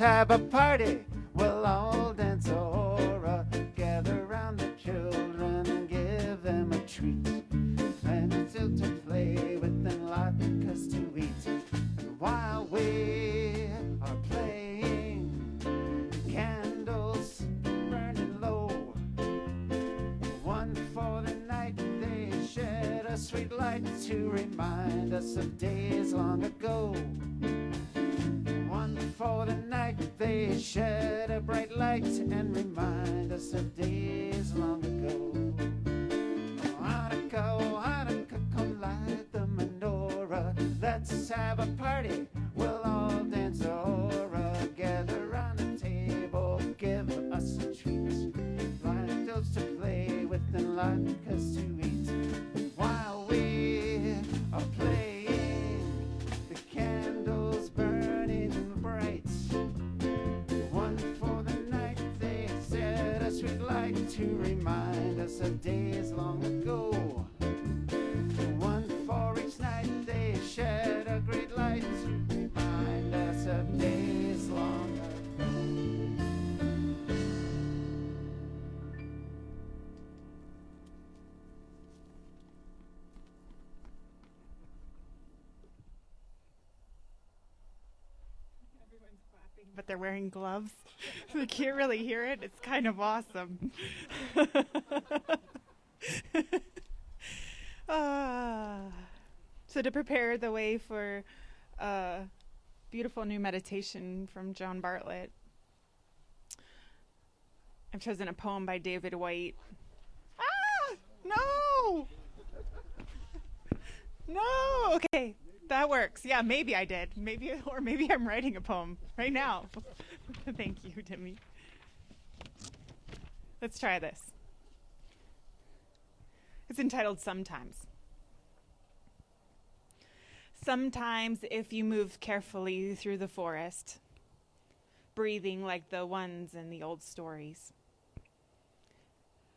have a party. We'll all dance a hora, gather round the children and give them a treat. And still to play with and latkes to eat. And while we are playing, candles burning low, one for the night they shed a sweet light to remind us of days long ago. One for the night they shed a bright light and remind us of days long ago. Oh, Hanukkah, oh, Hanukkah, come light the menorah. Let's have a party, we'll all dance a hora. Gather round the table, give us a treat. Light those to play with and latkes to eat. While we are playing, the candles burning bright. One for the night they set a sweet light to remind us of days long ago. One for each night they shed a great light to remind us of days long ago. Everyone's clapping, but they're wearing gloves. We can't really hear it. It's kind of awesome. So to prepare the way for a beautiful new meditation from Joan Bartlett, I've chosen a poem by David White. No! No! Okay, that works. Yeah, maybe I did. Maybe I'm writing a poem right now. Thank you, Timmy. Let's try this. It's entitled Sometimes. Sometimes if you move carefully through the forest, breathing like the ones in the old stories,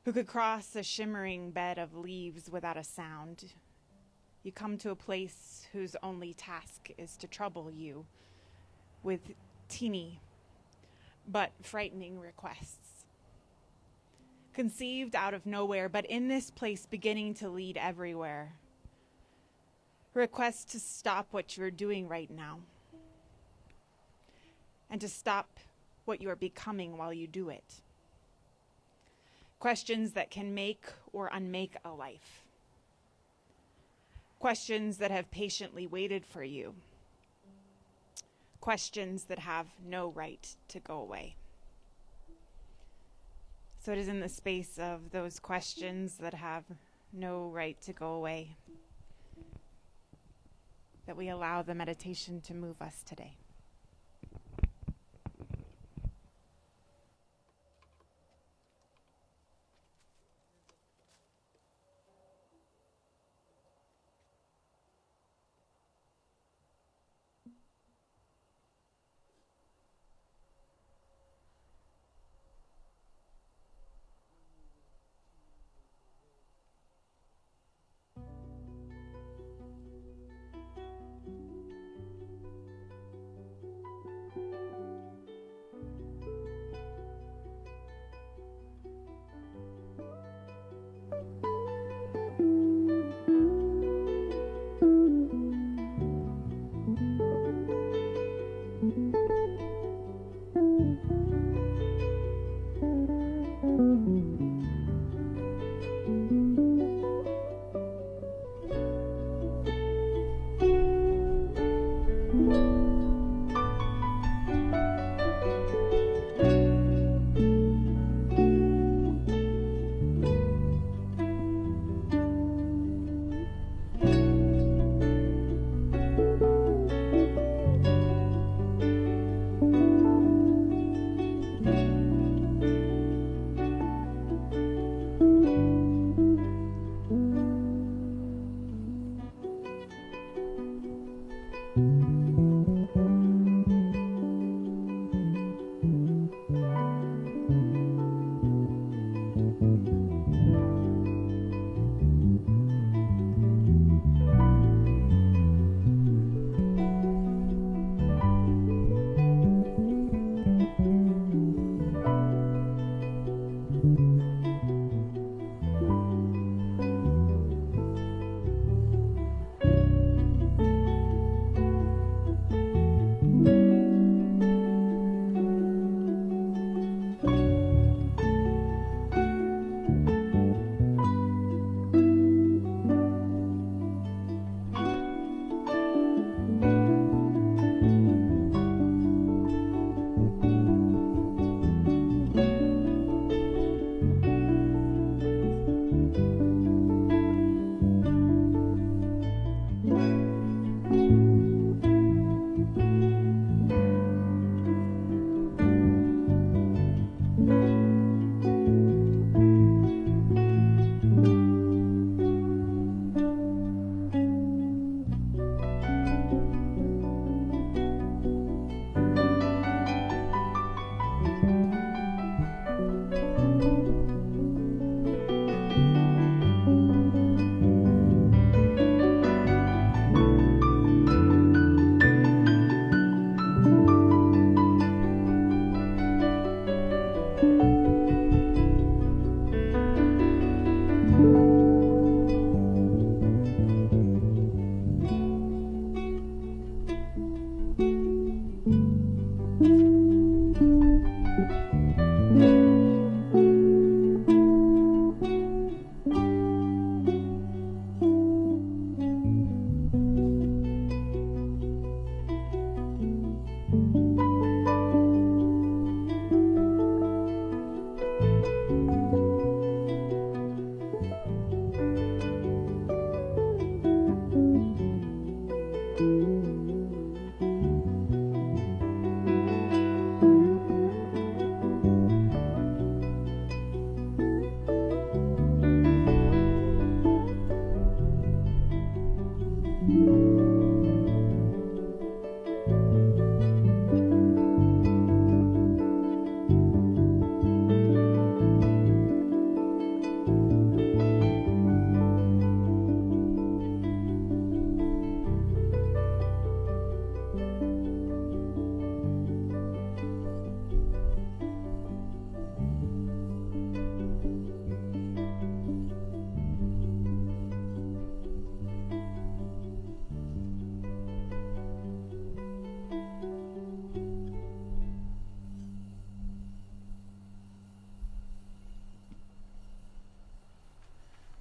who could cross a shimmering bed of leaves without a sound, you come to a place whose only task is to trouble you with teeny but frightening requests. Conceived out of nowhere, but in this place beginning to lead everywhere. Requests to stop what you're doing right now. And to stop what you are becoming while you do it. Questions that can make or unmake a life. Questions that have patiently waited for you. Questions that have no right to go away. So it is in the space of those questions that have no right to go away that we allow the meditation to move us today.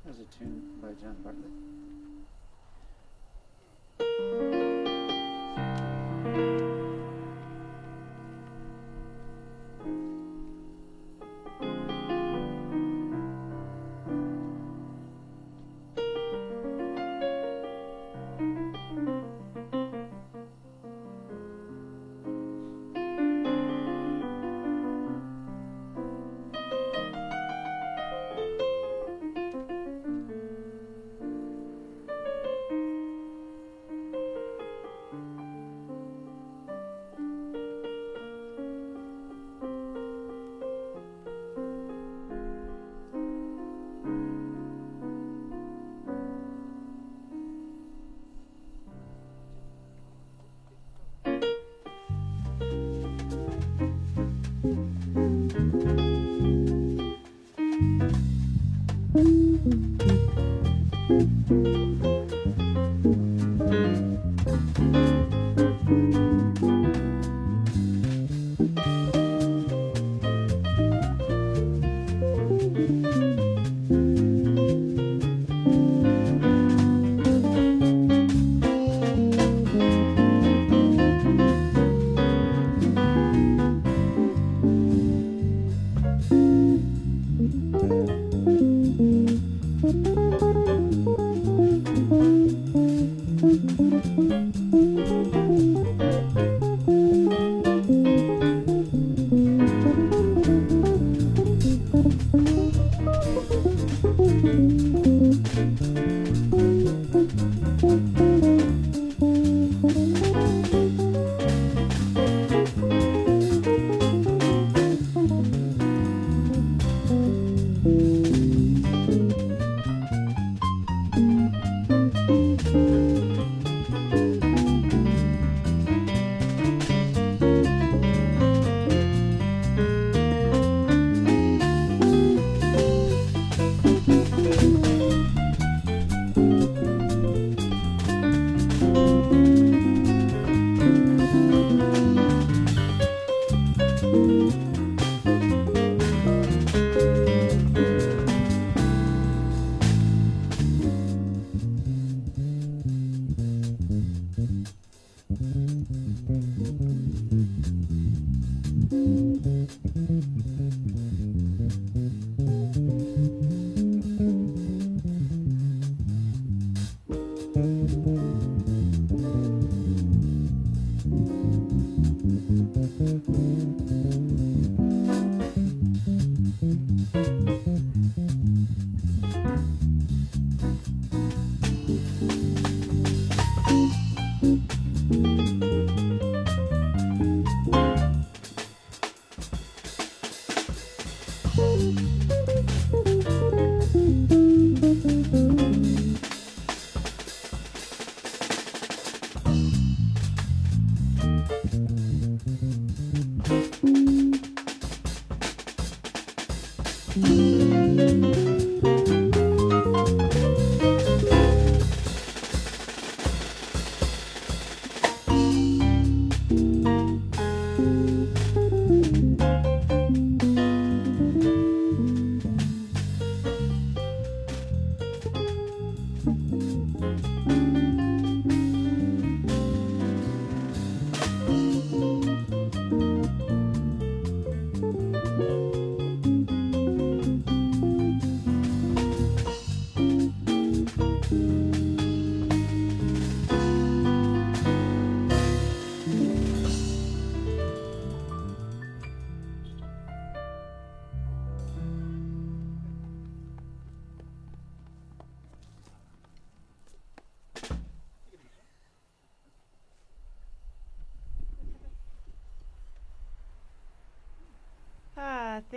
There's a tune by John Bartlett.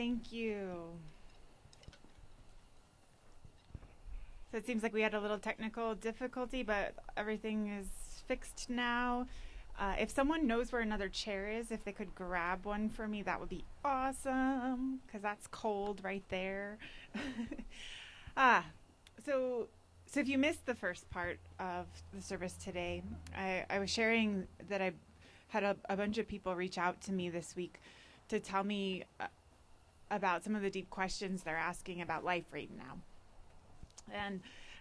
Thank you. So it seems like we had a little technical difficulty, but everything is fixed now. If someone knows where another chair is, if they could grab one for me, that would be awesome, because that's cold right there. So if you missed the first part of the service today, I was sharing that I had a bunch of people reach out to me this week to tell me about some of the deep questions they're asking about life right now.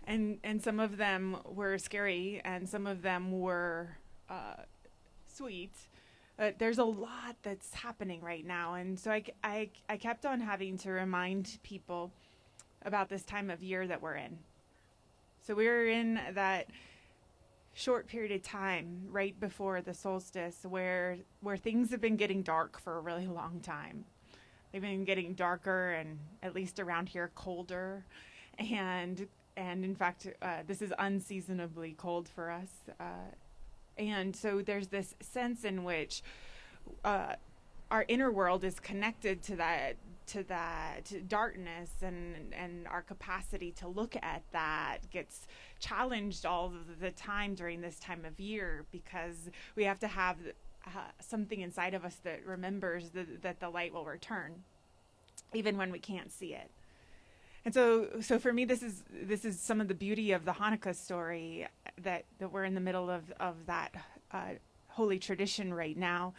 And some of them were scary, and some of them were sweet. There's a lot that's happening right now, and so I kept on having to remind people about this time of year that we're in. So we're in that short period of time right before the solstice where things have been getting dark for a really long time. They've been getting darker, and at least around here, colder. And in fact, this is unseasonably cold for us. And so there's this sense in which our inner world is connected to that darkness, and our capacity to look at that gets challenged all the time during this time of year, because we have to have something inside of us that remembers that the light will return, even when we can't see it. And so for me, this is some of the beauty of the Hanukkah story, that we're in the middle of that holy tradition right now,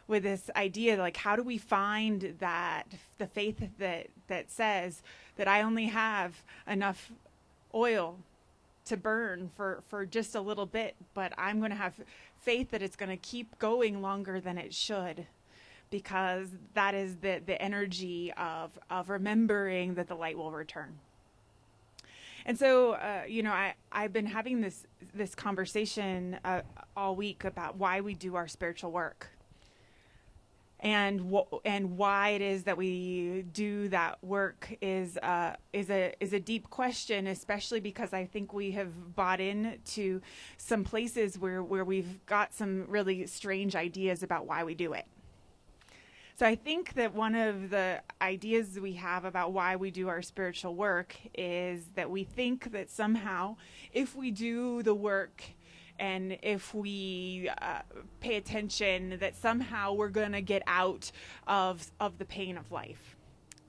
with this idea, like, how do we find that the faith that says that I only have enough oil to burn for just a little bit, but I'm going to have faith that it's going to keep going longer than it should, because that is the energy of remembering that the light will return. And so, I've been having this conversation all week about why we do our spiritual work, and why it is that we do that work is a deep question, especially because I think we have bought into some places where we've got some really strange ideas about why we do it. So I think that one of the ideas we have about why we do our spiritual work is that we think that somehow if we do the work and if we pay attention, that somehow we're going to get out of the pain of life.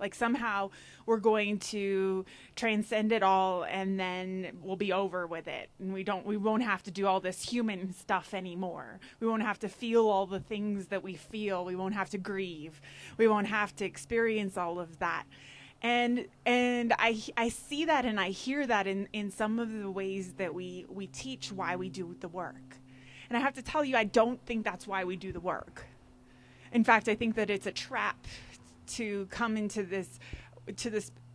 Like somehow we're going to transcend it all, and then we'll be over with it. And we won't have to do all this human stuff anymore. We won't have to feel all the things that we feel. We won't have to grieve. We won't have to experience all of that. And I see that, and I hear that in some of the ways that we teach why we do the work. And I have to tell you, I don't think that's why we do the work. In fact, I think that it's a trap to come into this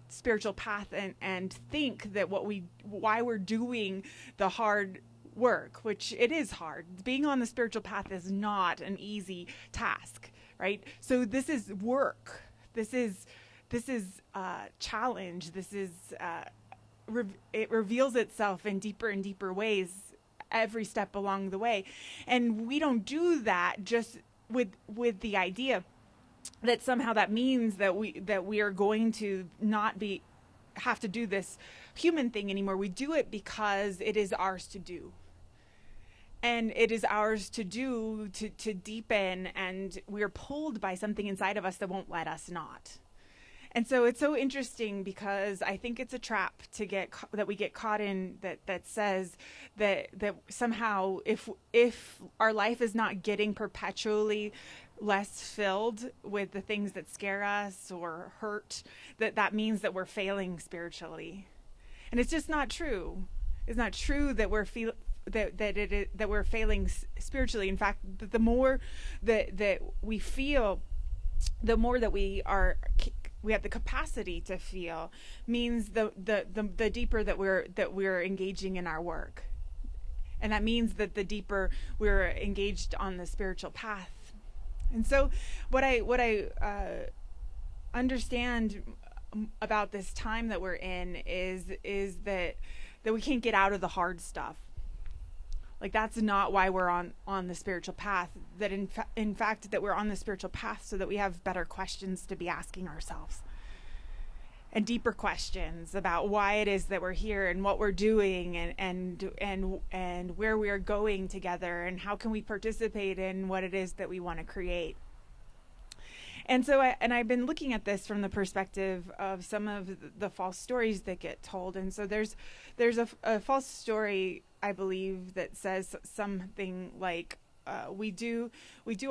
spiritual path and think that why we're doing the hard work, which it is hard. Being on the spiritual path is not an easy task, right? So this is work. This is challenge. This is it reveals itself in deeper and deeper ways every step along the way, and we don't do that just with the idea that somehow that means that we are going to not have to do this human thing anymore. We do it because it is ours to do. And it is ours to do, to deepen, and we're pulled by something inside of us that won't let us not. And so it's so interesting, because I think it's a trap that we get caught in, that says that somehow if our life is not getting perpetually less filled with the things that scare us or hurt, that means that we're failing spiritually. And it's just not true. It's not true that we're that we're failing spiritually. In fact, the more that we feel, the more that we have the capacity to feel, means the deeper that we're engaging in our work. And that means that the deeper we're engaged on the spiritual path. And so what I understand about this time that we're in is that we can't get out of the hard stuff. Like, that's not why we're on the spiritual path. That in fact, that we're on the spiritual path so that we have better questions to be asking ourselves, and deeper questions about why it is that we're here and what we're doing, and where we are going together, and how can we participate in what it is that we want to create. And so I've been looking at this from the perspective of some of the false stories that get told. And so there's a false story, I believe, that says something like, we do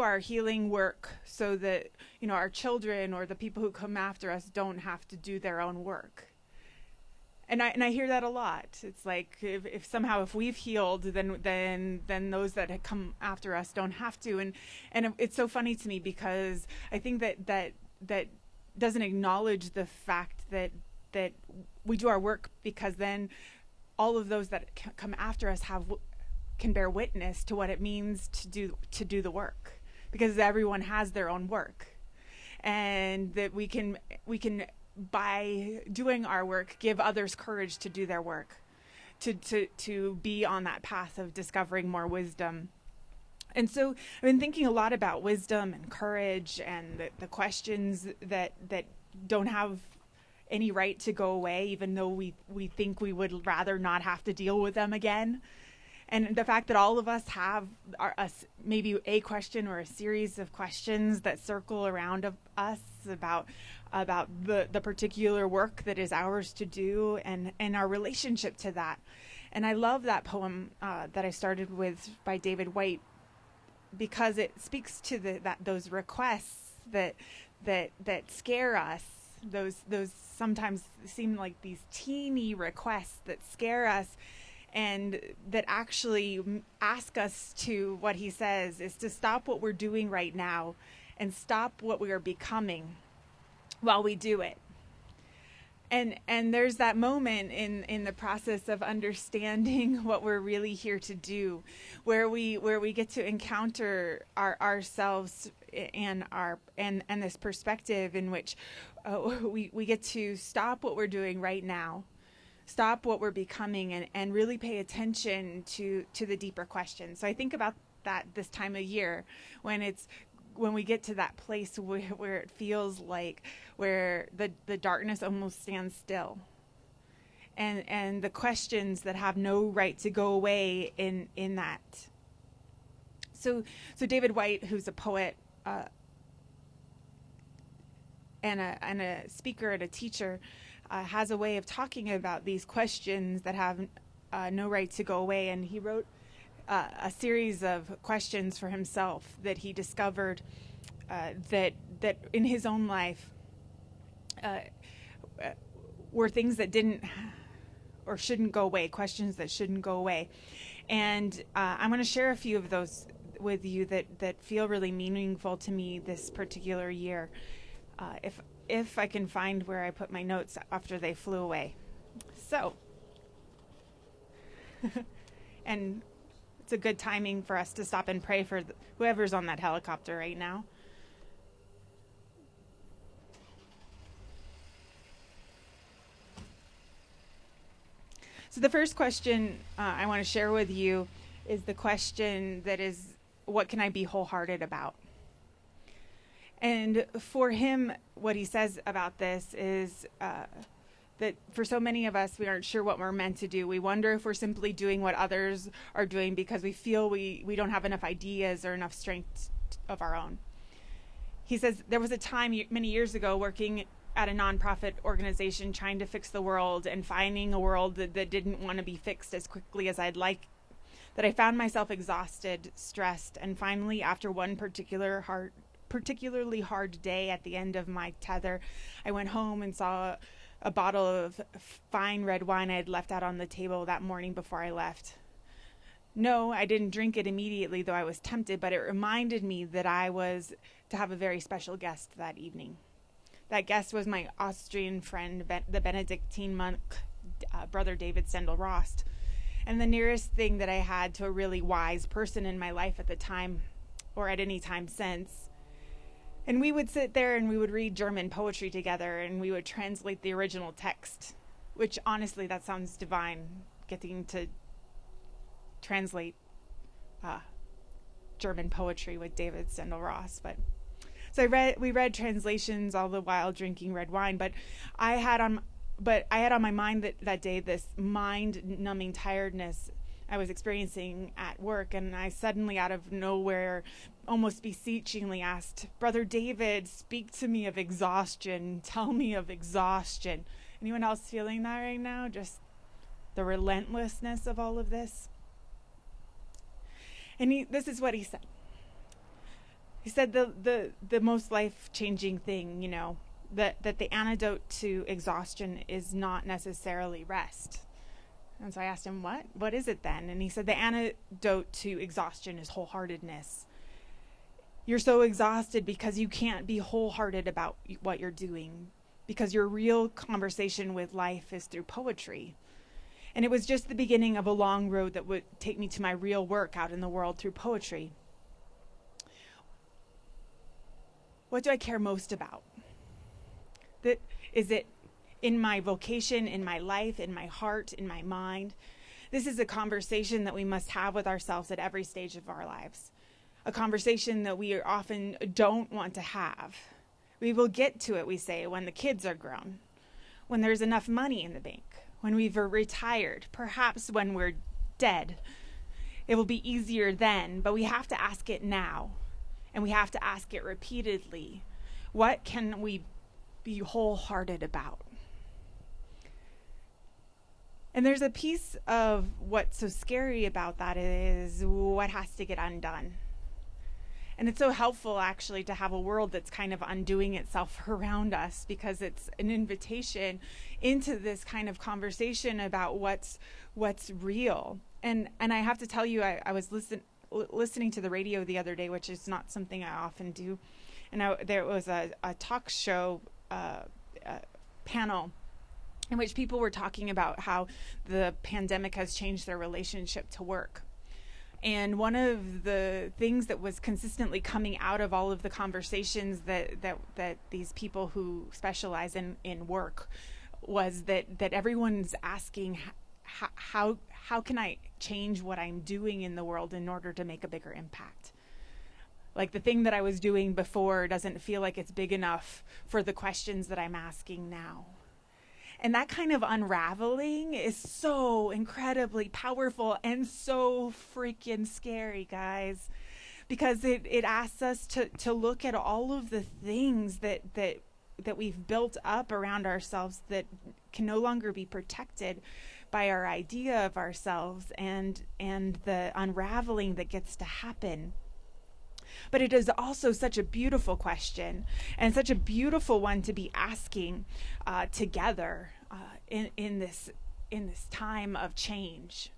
our healing work so that, our children or the people who come after us don't have to do their own work. And I hear that a lot. It's like, if somehow if we've healed, then those that have come after us don't have to. And it's so funny to me, because I think that doesn't acknowledge the fact that we do our work, because then all of those that come after us can bear witness to what it means to do the work, because everyone has their own work, and that we can by doing our work give others courage to do their work, to be on that path of discovering more wisdom. And so I've been thinking a lot about wisdom and courage, and the questions that don't have any right to go away, even though we think we would rather not have to deal with them again. And the fact that all of us have maybe a question or a series of questions that circle around us about the particular work that is ours to do, and our relationship to that. And I love that poem that I started with by David White, because it speaks to those requests that scare us. Those sometimes seem like these teeny requests that scare us, and that actually ask us to, what he says is to stop what we're doing right now and stop what we are becoming while we do it. And there's that moment in the process of understanding what we're really here to do, where we get to encounter ourselves and this perspective in which we get to stop what we're doing right now, stop what we're becoming, and really pay attention to the deeper questions. So I think about that this time of year, when we get to that place where it feels like where the darkness almost stands still, and the questions that have no right to go away in that. So David White, who's a poet and a speaker and a teacher, has a way of talking about these questions that have no right to go away. And he wrote a series of questions for himself that he discovered that in his own life were things that didn't or shouldn't go away, questions that shouldn't go away. And I'm going to share a few of those with you that feel really meaningful to me this particular year. If I can find where I put my notes after they flew away. So, and it's a good timing for us to stop and pray for whoever's on that helicopter right now. So the first question I want to share with you is the question that is, what can I be wholehearted about? And for him, what he says about this is that for so many of us, we aren't sure what we're meant to do. We wonder if we're simply doing what others are doing because we feel we don't have enough ideas or enough strength of our own. He says, there was a time many years ago working at a nonprofit organization trying to fix the world and finding a world that didn't want to be fixed as quickly as I'd like, that I found myself exhausted, stressed, and finally, after one particularly hard day at the end of my tether, I went home and saw a bottle of fine red wine I had left out on the table that morning before I left. No, I didn't drink it immediately, though I was tempted, but it reminded me that I was to have a very special guest that evening. That guest was my Austrian friend, the Benedictine monk, Brother David Stendal-Rost, and the nearest thing that I had to a really wise person in my life at the time, or at any time since. And we would sit there and we would read German poetry together, and we would translate the original text, which honestly, that sounds divine, getting to translate German poetry with David Stendhal Ross. But so we read translations all the while drinking red wine. But I had on my mind that day this mind-numbing tiredness I was experiencing at work, and I suddenly, out of nowhere, almost beseechingly asked, "Brother David, speak to me of exhaustion. Tell me of exhaustion." Anyone else feeling that right now? Just the relentlessness of all of this? And this is what he said. He said the most life-changing thing, that the antidote to exhaustion is not necessarily rest. And so I asked him, what is it then? And he said the antidote to exhaustion is wholeheartedness. You're so exhausted because you can't be wholehearted about what you're doing, because your real conversation with life is through poetry. And it was just the beginning of a long road that would take me to my real work out in the world through poetry. What do I care most about? Is it in my vocation, in my life, in my heart, in my mind? This is a conversation that we must have with ourselves at every stage of our lives. A conversation that we often don't want to have. We will get to it, we say, when the kids are grown, when there's enough money in the bank, when we've retired, perhaps when we're dead. It will be easier then, but we have to ask it now, and we have to ask it repeatedly. What can we be wholehearted about? And there's a piece of what's so scary about that is what has to get undone. And it's so helpful, actually, to have a world that's kind of undoing itself around us, because it's an invitation into this kind of conversation about what's real. And I have to tell you, I was listening to the radio the other day, which is not something I often do. And there was a talk show panel in which people were talking about how the pandemic has changed their relationship to work. And one of the things that was consistently coming out of all of the conversations that these people who specialize in work was that everyone's asking, how can I change what I'm doing in the world in order to make a bigger impact? Like, the thing that I was doing before doesn't feel like it's big enough for the questions that I'm asking now. And that kind of unraveling is so incredibly powerful and so freaking scary, guys, because it asks us to look at all of the things that we've built up around ourselves that can no longer be protected by our idea of ourselves, and the unraveling that gets to happen. But it is also such a beautiful question, and such a beautiful one to be asking together in this time of change.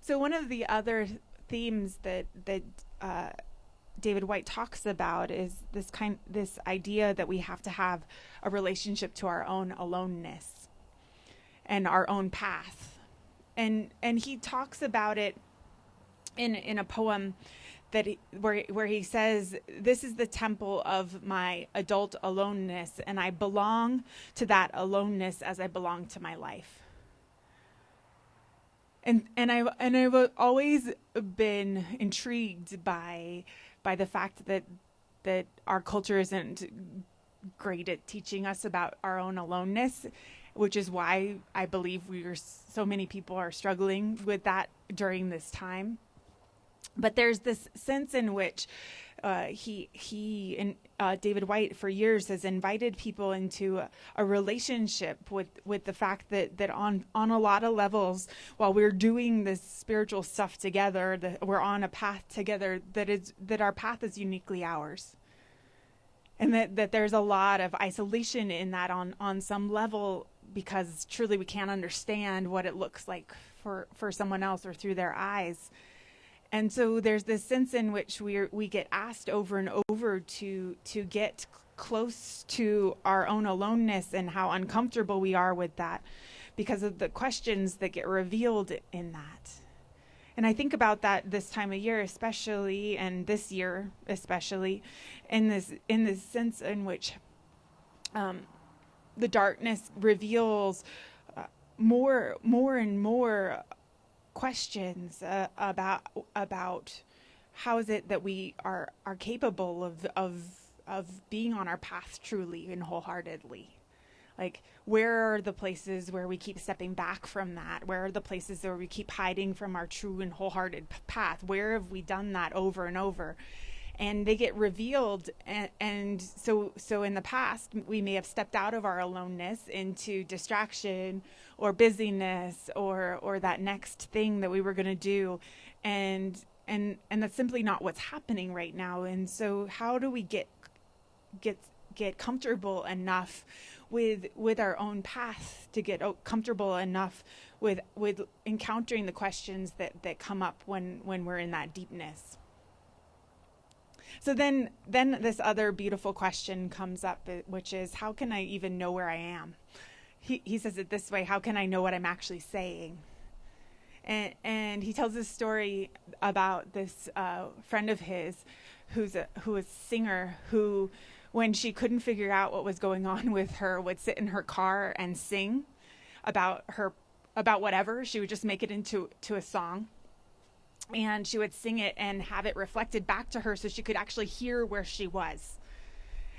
So one of the other themes that David White talks about is this idea that we have to have a relationship to our own aloneness and our own path, and he talks about it in a poem where he says, "This is the temple of my adult aloneness, and I belong to that aloneness as I belong to my life." And I've always been intrigued by the fact that our culture isn't great at teaching us about our own aloneness, which is why I believe so many people are struggling with that during this time. But there's this sense in which David White for years has invited people into a relationship with the fact that on a lot of levels, while we're doing this spiritual stuff together, that we're on a path together, that our path is uniquely ours. And that there's a lot of isolation in that on some level, because truly we can't understand what it looks like for someone else or through their eyes. And so there's this sense in which we get asked over and over to get close to our own aloneness, and how uncomfortable we are with that because of the questions that get revealed in that. And I think about that this time of year especially, and this year especially, in this sense in which the darkness reveals more and more questions about how is it that we are capable of being on our path truly and wholeheartedly. Like, where are the places where we keep stepping back from that? Where are the places where we keep hiding from our true and wholehearted path? Where have we done that over and over? And they get revealed. And so in the past, we may have stepped out of our aloneness into distraction or busyness or that next thing that we were going to do. And that's simply not what's happening right now. And so how do we get comfortable enough with our own path, to get comfortable enough with encountering the questions that come up when we're in that deepness? So then this other beautiful question comes up, which is, how can I even know where I am? He says it this way: how can I know what I'm actually saying? And he tells this story about this friend of his who is a singer, who, when she couldn't figure out what was going on with her, would sit in her car and sing about whatever. She would just make it into a song. And she would sing it and have it reflected back to her so she could actually hear where she was.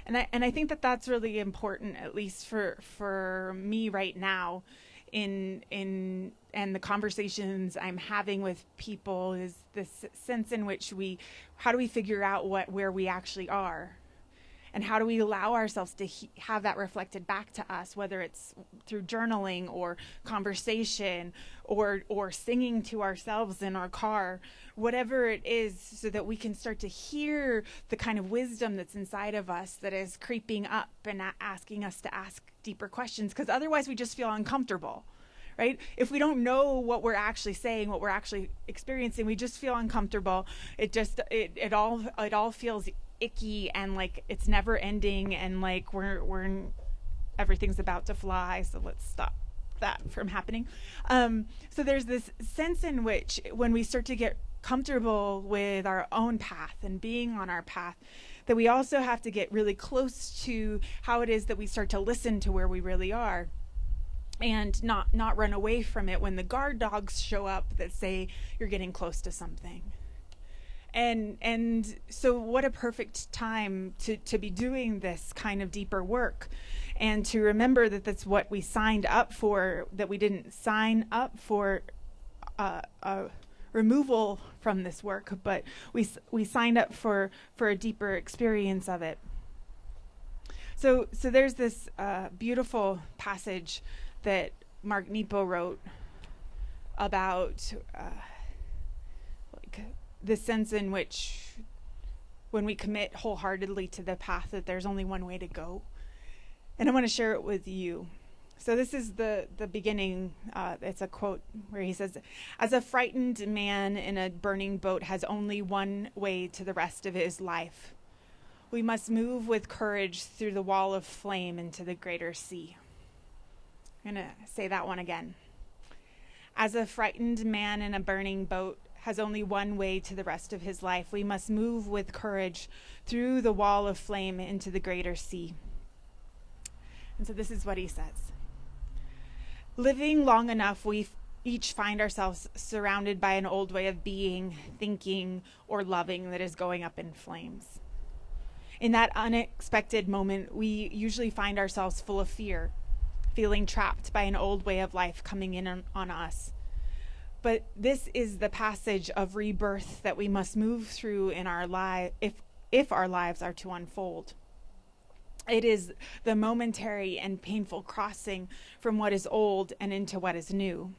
And I think that that's really important, at least for me right now, in the conversations I'm having with people, is this sense in which how do we figure out where we actually are? And how do we allow ourselves to have that reflected back to us, whether it's through journaling or conversation or singing to ourselves in our car, whatever it is, so that we can start to hear the kind of wisdom that's inside of us that is creeping up and asking us to ask deeper questions, because otherwise we just feel uncomfortable, right? If we don't know what we're actually saying, what we're actually experiencing, we just feel uncomfortable. It all feels icky and like it's never ending, and like we're everything's about to fly, so let's stop that from happening. So there's this sense in which, when we start to get comfortable with our own path and being on our path, that we also have to get really close to how it is that we start to listen to where we really are, and not run away from it when the guard dogs show up that say you're getting close to something. And so what a perfect time to be doing this kind of deeper work, and to remember that that's what we signed up for, that we didn't sign up for a removal from this work, but we signed up for a deeper experience of it. So there's this beautiful passage that Mark Nepo wrote about the sense in which, when we commit wholeheartedly to the path, that there's only one way to go. And I want to share it with you. So this is the beginning. It's a quote where he says, "As a frightened man in a burning boat has only one way to the rest of his life, we must move with courage through the wall of flame into the greater sea." I'm going to say that one again. As a frightened man in a burning boat has only one way to the rest of his life, we must move with courage through the wall of flame into the greater sea. And so this is what he says. Living long enough, we each find ourselves surrounded by an old way of being, thinking, or loving that is going up in flames. In that unexpected moment, we usually find ourselves full of fear, feeling trapped by an old way of life coming in on us. But this is the passage of rebirth that we must move through in our life, if our lives are to unfold. It is the momentary and painful crossing from what is old and into what is new.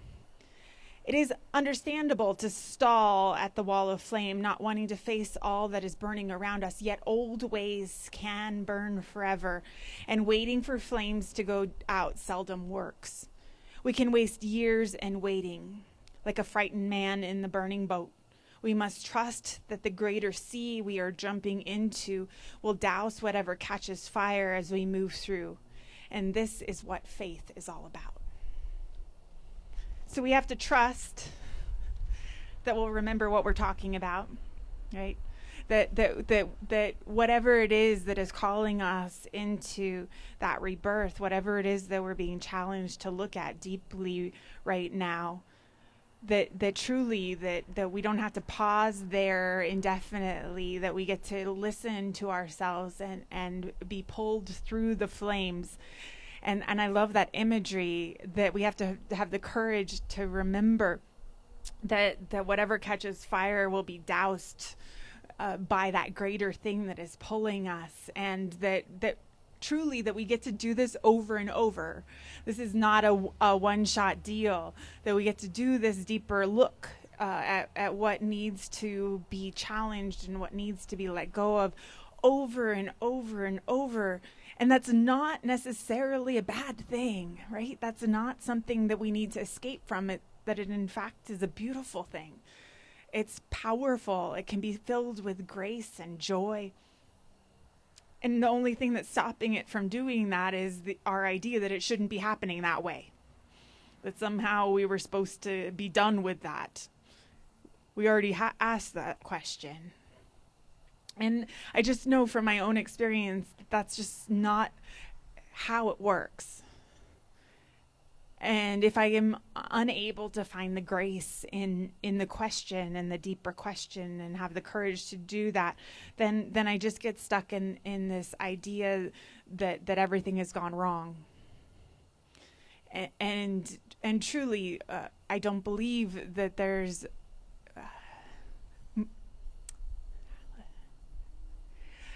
It is understandable to stall at the wall of flame, not wanting to face all that is burning around us, yet old ways can burn forever, and waiting for flames to go out seldom works. We can waste years in waiting, like a frightened man in the burning boat. We must trust that the greater sea we are jumping into will douse whatever catches fire as we move through. And this is what faith is all about. So we have to trust that we'll remember what we're talking about, right? That whatever it is that is calling us into that rebirth, whatever it is that we're being challenged to look at deeply right now, that truly that we don't have to pause there indefinitely, that we get to listen to ourselves and be pulled through the flames. And I love that imagery that we have to have the courage to remember that whatever catches fire will be doused by that greater thing that is pulling us, and that truly that we get to do this over and over. This is not a one-shot deal, that we get to do this deeper look at what needs to be challenged and what needs to be let go of over and over and over. And that's not necessarily a bad thing, right? That's not something that we need to escape from, it, that it in fact is a beautiful thing. It's powerful. It can be filled with grace and joy. And the only thing that's stopping it from doing that is our idea that it shouldn't be happening that way. That somehow we were supposed to be done with that. We already asked that question. And I just know from my own experience that that's just not how it works. And if I am unable to find the grace in the question and the deeper question and have the courage to do that, then I just get stuck in this idea that everything has gone wrong. And truly, I don't believe that there's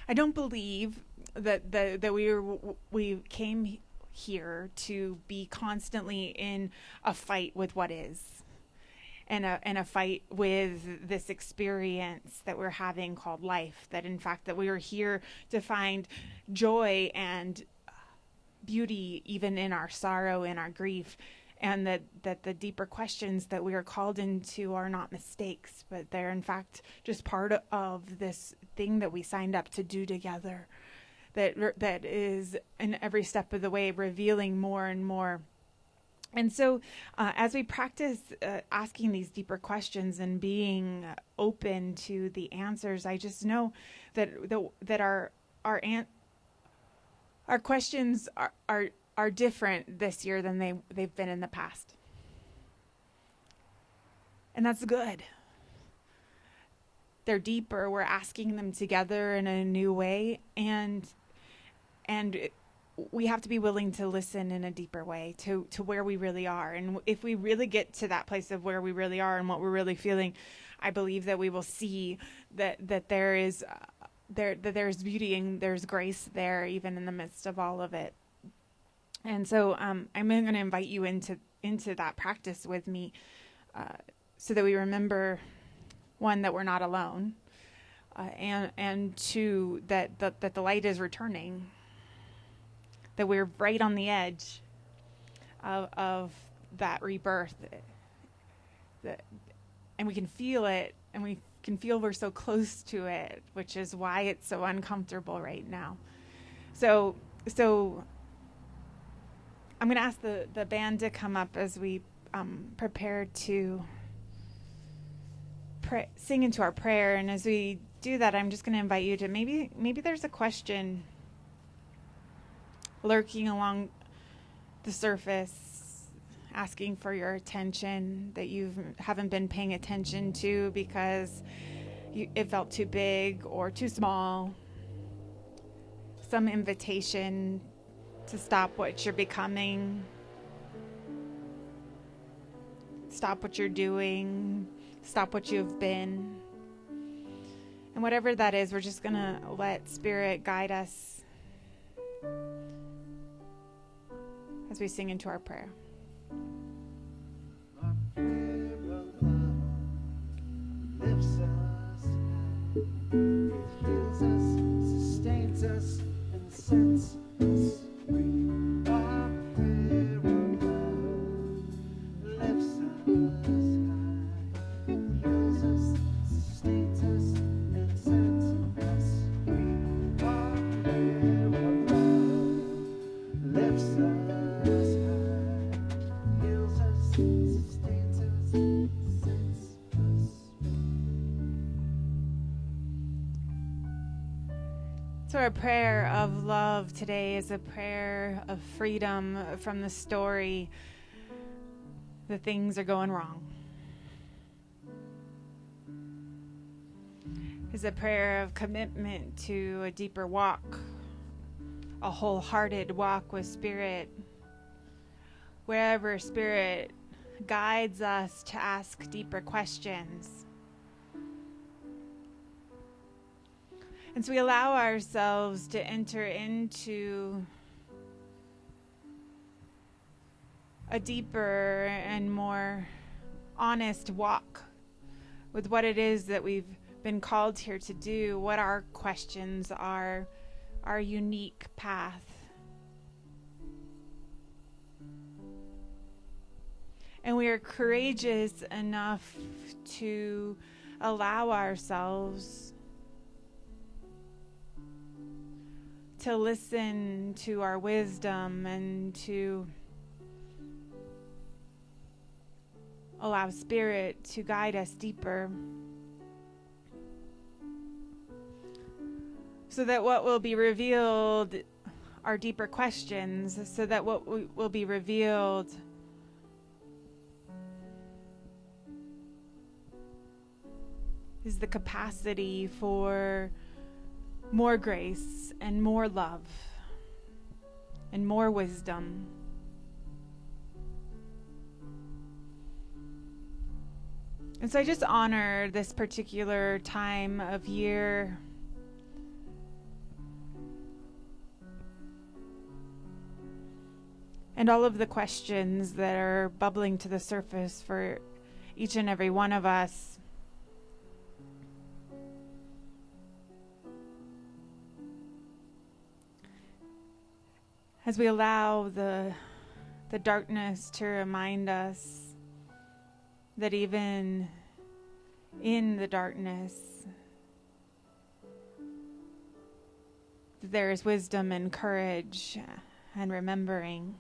I don't believe that we came here to be constantly in a fight with what is, and a fight with this experience that we're having called life. That in fact that we are here to find joy and beauty even in our sorrow and our grief, and that the deeper questions that we are called into are not mistakes, but they're in fact just part of this thing that we signed up to do together. That is in every step of the way revealing more and more. And so as we practice asking these deeper questions and being open to the answers, I just know that our questions are different this year than they've been in the past. And that's good. They're deeper. We're asking them together in a new way, and we have to be willing to listen in a deeper way to where we really are. And if we really get to that place of where we really are and what we're really feeling, I believe that we will see that there is there's beauty and there's grace there, even in the midst of all of it. And so I'm going to invite you into that practice with me, so that we remember, one, that we're not alone, and two, that the light is returning. That we're right on the edge of that rebirth, and we can feel it, and we can feel we're so close to it, which is why it's so uncomfortable right now. So I'm going to ask the band to come up as we prepare to sing into our prayer. And as we do that, I'm just going to invite you to maybe there's a question lurking along the surface, asking for your attention that you haven't been paying attention to because it felt too big or too small. Some invitation to stop what you're becoming, stop what you're doing, stop what you've been. And whatever that is, we're just going to let Spirit guide us as we sing into our prayer. Our prayer of love lifts us high. It heals us, sustains us, and sets us free. Our prayer of love lifts us high. It heals us, sustains us, and sets us free. Our prayer of love lifts us high. So our prayer of love today is a prayer of freedom from the story that things are going wrong. is a prayer of commitment to a deeper walk, a wholehearted walk with Spirit, wherever Spirit guides us to ask deeper questions. And so we allow ourselves to enter into a deeper and more honest walk with what it is that we've been called here to do, what our questions are, our unique path. And we are courageous enough to allow ourselves to listen to our wisdom and to allow Spirit to guide us deeper, so that what will be revealed are deeper questions, so that what will be revealed is the capacity for more grace and more love and more wisdom. And so I just honor this particular time of year and all of the questions that are bubbling to the surface for each and every one of us. As we allow the darkness to remind us that even in the darkness, there is wisdom and courage and remembering.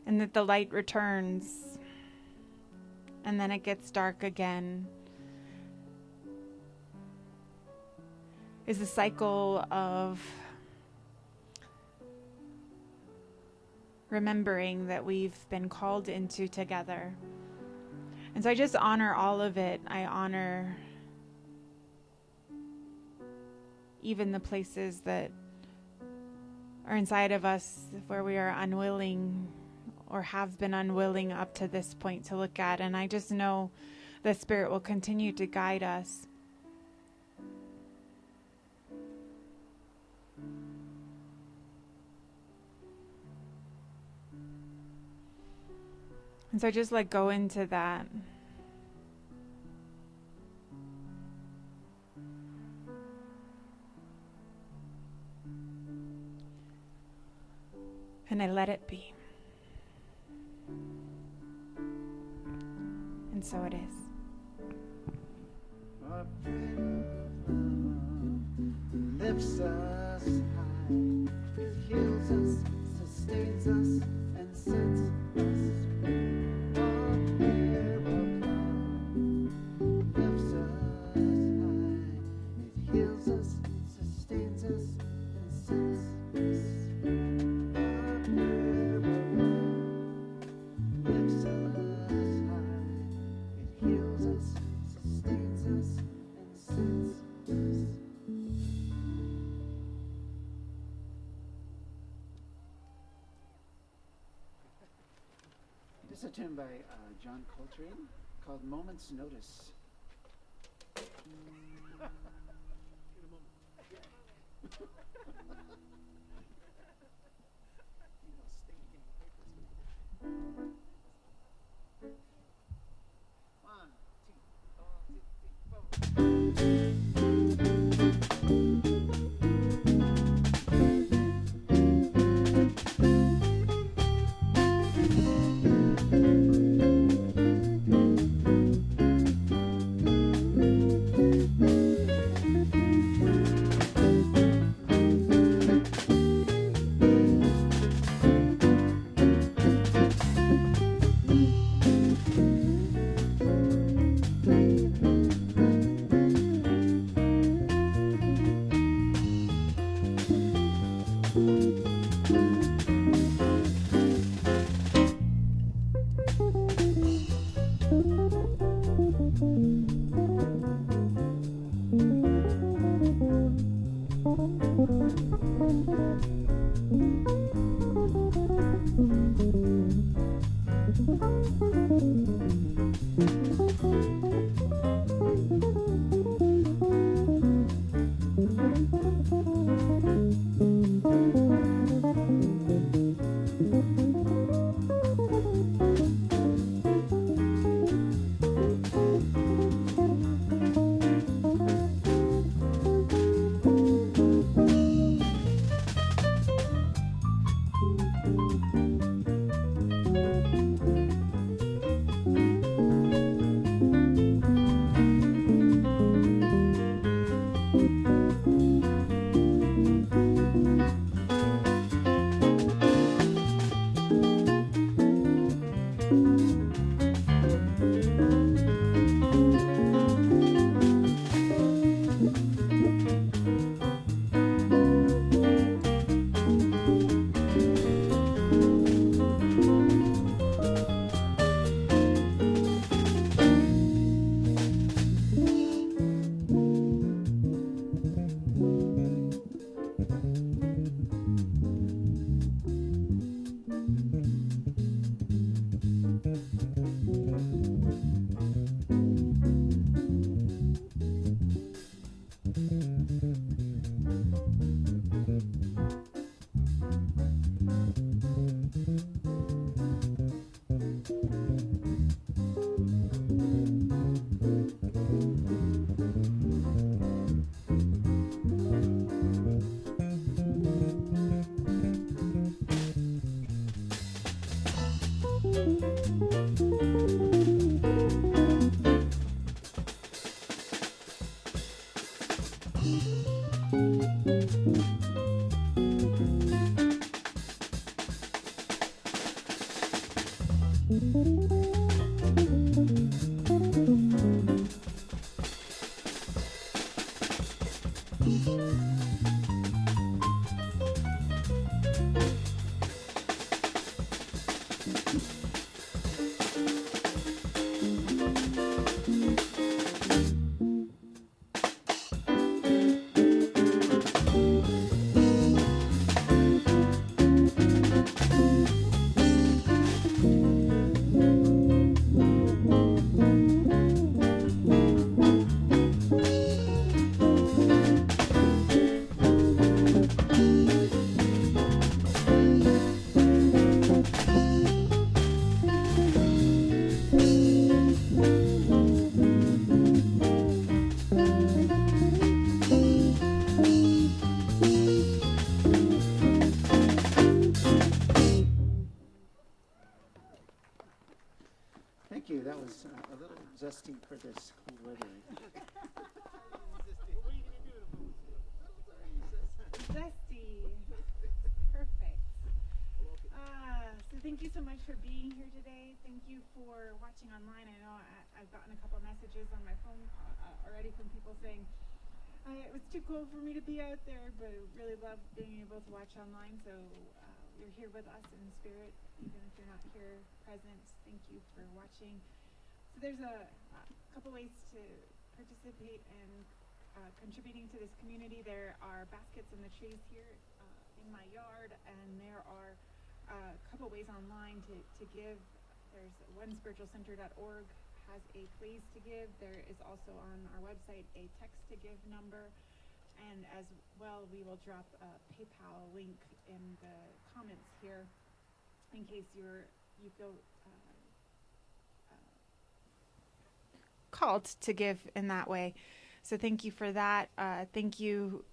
And that the light returns, and then it gets dark again. Is a cycle of remembering that we've been called into together. And so I just honor all of it. I honor even the places that are inside of us where we are unwilling or have been unwilling up to this point to look at. And I just know the Spirit will continue to guide us. And so I just go into that. And I let it be. And so it is. Our prayer lifts us high, it heals us, sustains us, and sets us free. Our prayer of love lifts us high, it heals us, sustains us, and sets us free. Our prayer of love lifts us high, it heals us, sustains us, and sets us. This is a tune by John Coltrane called Moment's Notice. One, two, Thank you. That was a little zesty for this cold weather. Zesty. Perfect. So thank you so much for being here today. Thank you for watching online. I know I've gotten a couple messages on my phone already from people saying it was too cold for me to be out there, but I really love being able to watch online. So you're here with us in spirit, even if you're not here present. Thank you for watching. So there's a couple ways to participate in contributing to this community. There are baskets in the trees here in my yard, and there are a couple ways online to give. There's onespiritualcenter.org has a place to give. There is also on our website a text to give number, and as well we will drop a PayPal link in the comments here in case you feel called to give in that way. So thank you for that. Thank you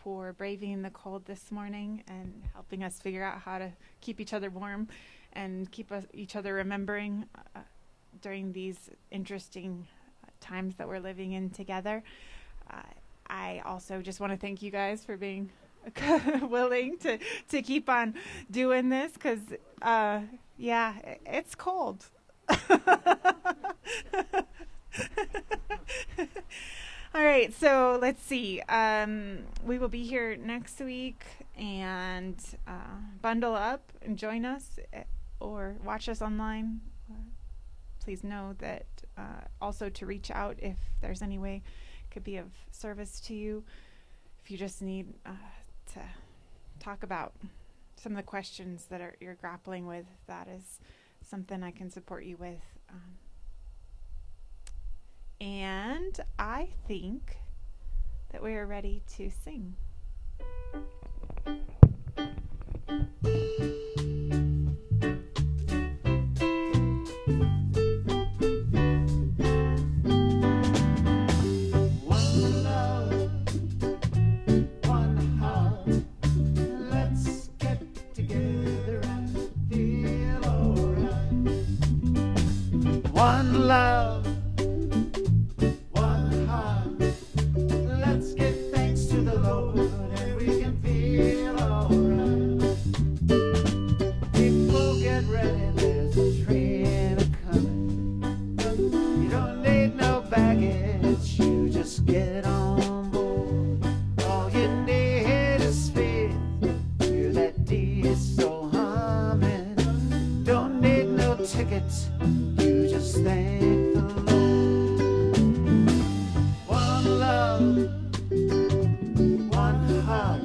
for braving the cold this morning and helping us figure out how to keep each other warm and keep each other remembering during these interesting times that we're living in together. I also just want to thank you guys for being willing to keep on doing this because, yeah, it's cold. All right, so let's see. We will be here next week, and bundle up and join us or watch us online. please know that also to reach out if there's any way it could be of service to you. If you just need to talk about some of the questions that you're grappling with, that is something I can support you with. And I think that we are ready to sing. One love, one heart. Let's get together and feel alright. One love, one heart. Let's give thanks to the Lord and we can feel alright. People get ready, there's a train a-coming. You don't need no baggage, you just get on board. All you need is faith, hear that diesel humming. Don't need no tickets, you just thank the Lord. One love, one heart.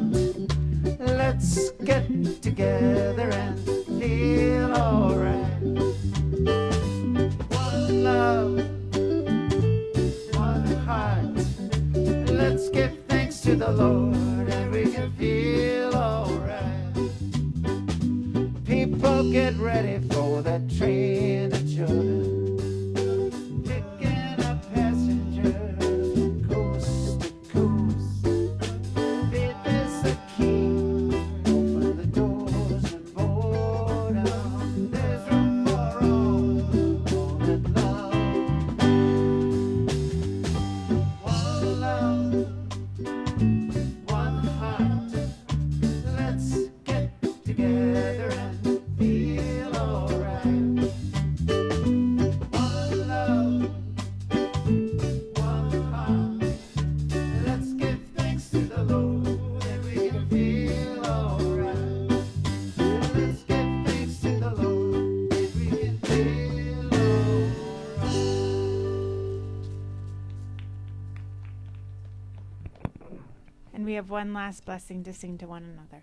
Let's get together and feel alright. One love, one heart. Let's give thanks to the Lord and we can feel alright. People get ready for that train to Jordan, picking up passengers from coast to coast. Faith is the key, open the doors and board out. There's room for all that love. One love, one heart. Let's get together and feel alright. One love, one heart. Let's give thanks to the Lord and we can feel alright. Let's give thanks to the Lord and we can feel alright. And we have one last blessing to sing to one another.